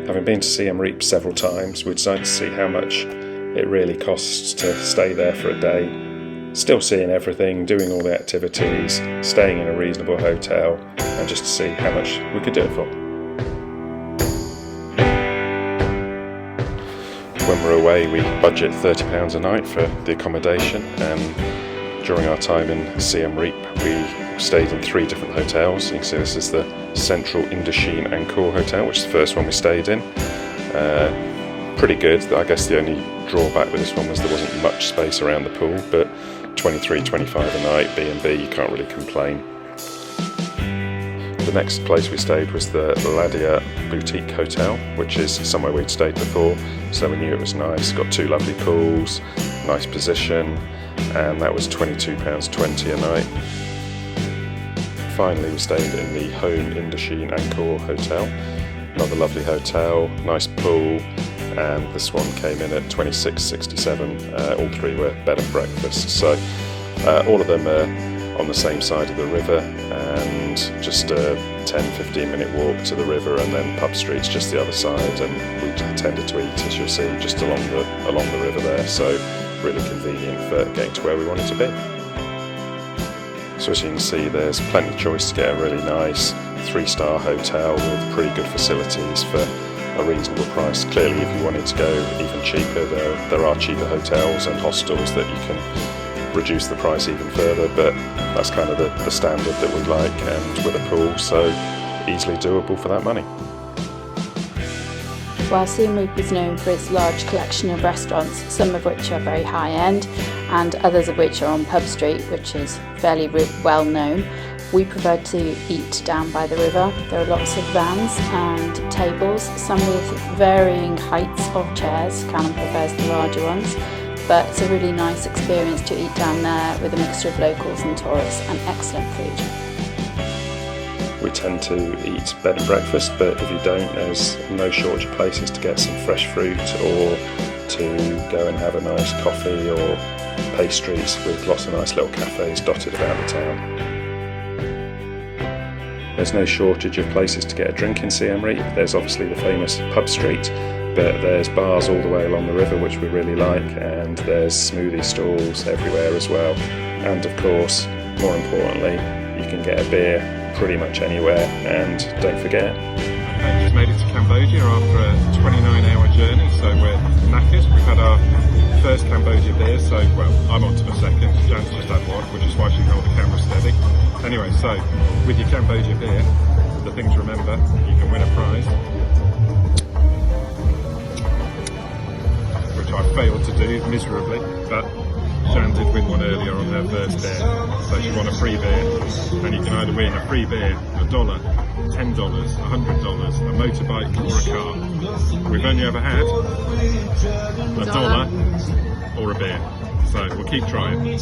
Having been to Siem Reap several times, we decided to see how much it really costs to stay there for a day, still seeing everything, doing all the activities, staying in a reasonable hotel, and just to see how much we could do it for. When we're away, we budget £30 a night for the accommodation, and during our time in Siem Reap we stayed in 3 different hotels. You can see this is the Central Indochine Angkor Hotel, which is the first one we stayed in. Pretty good. I guess the only drawback with this one was there wasn't much space around the pool, but $23.25 a night, B&B, you can't really complain. The next place we stayed was the Ladia Boutique Hotel, which is somewhere we'd stayed before, so we knew it was nice. Got 2 lovely pools, nice position, and that was £22.20 a night. Finally, we stayed in the Home Indochine Angkor Hotel. Another lovely hotel, nice pool, and this one came in at $26.67. All 3 were bed and breakfast, so all of them are on the same side of the river, and just a 10-15 minute walk to the river, and then pub streets just the other side, and we tended to eat, as you'll see, just along the river there, so really convenient for getting to where we wanted to be. So as you can see, there's plenty of choice to get a really nice 3-star hotel with pretty good facilities for a reasonable price. Clearly, if you wanted to go even cheaper, there are cheaper hotels and hostels that you can reduce the price even further, but that's kind of the standard that we like, and with a pool, so easily doable for that money. While Siem Reap is known for its large collection of restaurants, some of which are very high-end and others of which are on Pub Street, which is fairly well known, we prefer to eat down by the river. There are lots of vans and tables, some with varying heights of chairs. Callum prefers the larger ones, but it's a really nice experience to eat down there with a mixture of locals and tourists, and excellent food. We tend to eat bed and breakfast, but if you don't, there's no shortage of places to get some fresh fruit or to go and have a nice coffee or pastries, with lots of nice little cafes dotted about the town. There's no shortage of places to get a drink in Siem Reap. There's obviously the famous Pub Street, but there's bars all the way along the river which we really like, and there's smoothie stalls everywhere as well. And of course, more importantly, you can get a beer pretty much anywhere. And don't forget, we just made it to Cambodia after a 29-hour journey, so we're knackered. We've had our first Cambodia beer, so, well, I'm on to the second. Jan's just had one, which is why she can hold the camera steady. Anyway, so with your Cambodia beer, the thing to remember, you can win a prize, which I failed to do miserably, but Jan did win one earlier on her first beer, so she won a free beer, and you can either win a free beer, $1, $10, $100, a motorbike or a car. We've only ever had $1 or a beer, so we'll keep trying.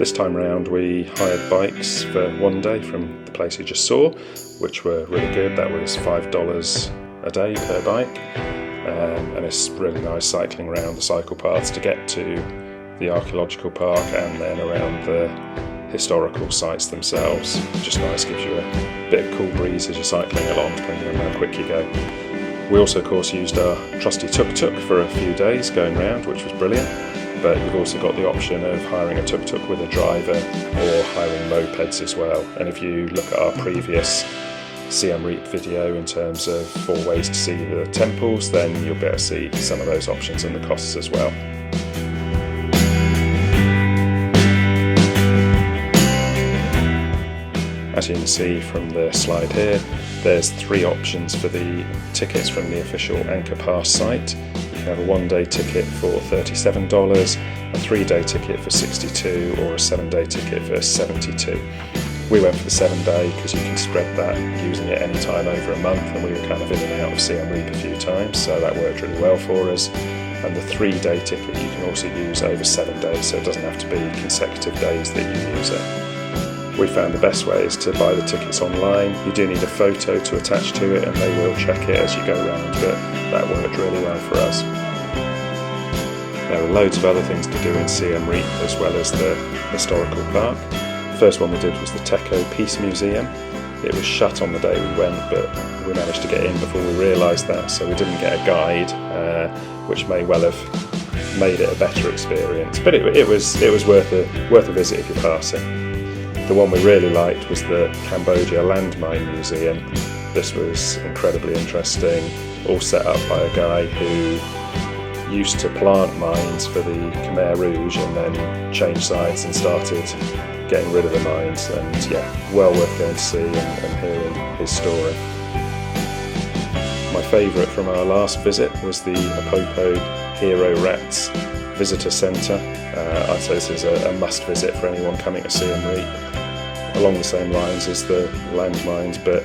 this time round we hired bikes for one day from the place you just saw, which were really good. That was $5 a day per bike, and it's really nice cycling around the cycle paths to get to the archaeological park and then around the historical sites themselves. Just nice, gives you a bit of cool breeze as you're cycling along, depending on how quick you go. We also, of course, used our trusty Tuktuk for a few days going around, which was brilliant. But you've also got the option of hiring a Tuktuk with a driver or hiring mopeds as well. And if you look at our previous Siem Reap video in terms of 4 ways to see the temples, then you'll be able to see some of those options and the costs as well. As you can see from the slide here, there's 3 options for the tickets from the official Angkor Pass site. You can have a 1-day ticket for $37, a 3-day ticket for $62, or a 7-day ticket for $72. We went for the 7-day because you can spread that using it any time over a month, and we were kind of in and out of Siem Reap a few times, so that worked really well for us. And the 3-day ticket you can also use over 7 days, so it doesn't have to be consecutive days that you use it. We found the best way is to buy the tickets online. You do need a photo to attach to it, and they will check it as you go around, but that worked really well for us. There are loads of other things to do in Siem Reap as well as the historical park. First one we did was the Techo Peace Museum. It was shut on the day we went, but we managed to get in before we realised that, so we didn't get a guide, which may well have made it a better experience. But it was worth a visit if you're passing. The one we really liked was the Cambodia Landmine Museum. This was incredibly interesting, all set up by a guy who used to plant mines for the Khmer Rouge and then changed sides and started getting rid of the mines, and yeah, well worth going to see and hearing his story. My favourite from our last visit was the Apopo Hero Rats Visitor Centre. I'd say this is a must visit for anyone coming to Siem Reap, along the same lines as the landmines, but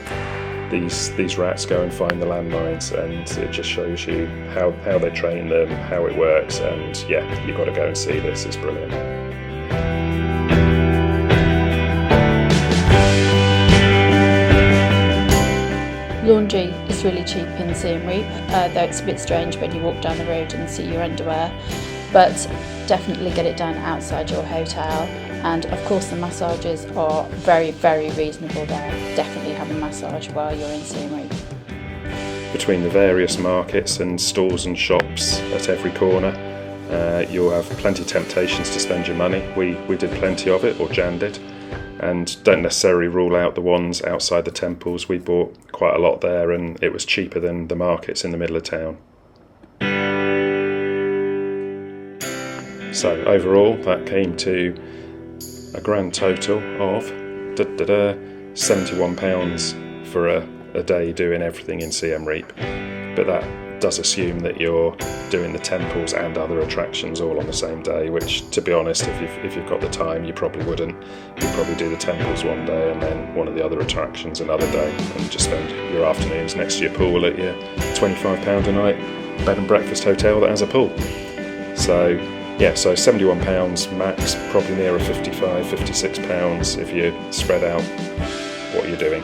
these rats go and find the landmines, and it just shows you how they train them, how it works, and yeah, you've got to go and see this, it's brilliant. Laundry is really cheap in Siem Reap, though it's a bit strange when you walk down the road and see your underwear, but definitely get it done outside your hotel. And of course the massages are very, very reasonable there. Definitely have a massage while you're in Siem Reap. Between the various markets and stores and shops at every corner, you'll have plenty of temptations to spend your money. We did plenty of it, or Jan did, and don't necessarily rule out the ones outside the temples. We bought quite a lot there, and it was cheaper than the markets in the middle of town. So overall that came to a grand total of £71 for a day doing everything in Siem Reap. But that does assume that you're doing the temples and other attractions all on the same day, which, to be honest, if you've got the time, you probably wouldn't. You'd probably do the temples one day and then one of the other attractions another day, and just spend your afternoons next to your pool at your £25 a night bed and breakfast hotel that has a pool. So yeah, so £71 max, probably nearer £55, £56 if you spread out what you're doing.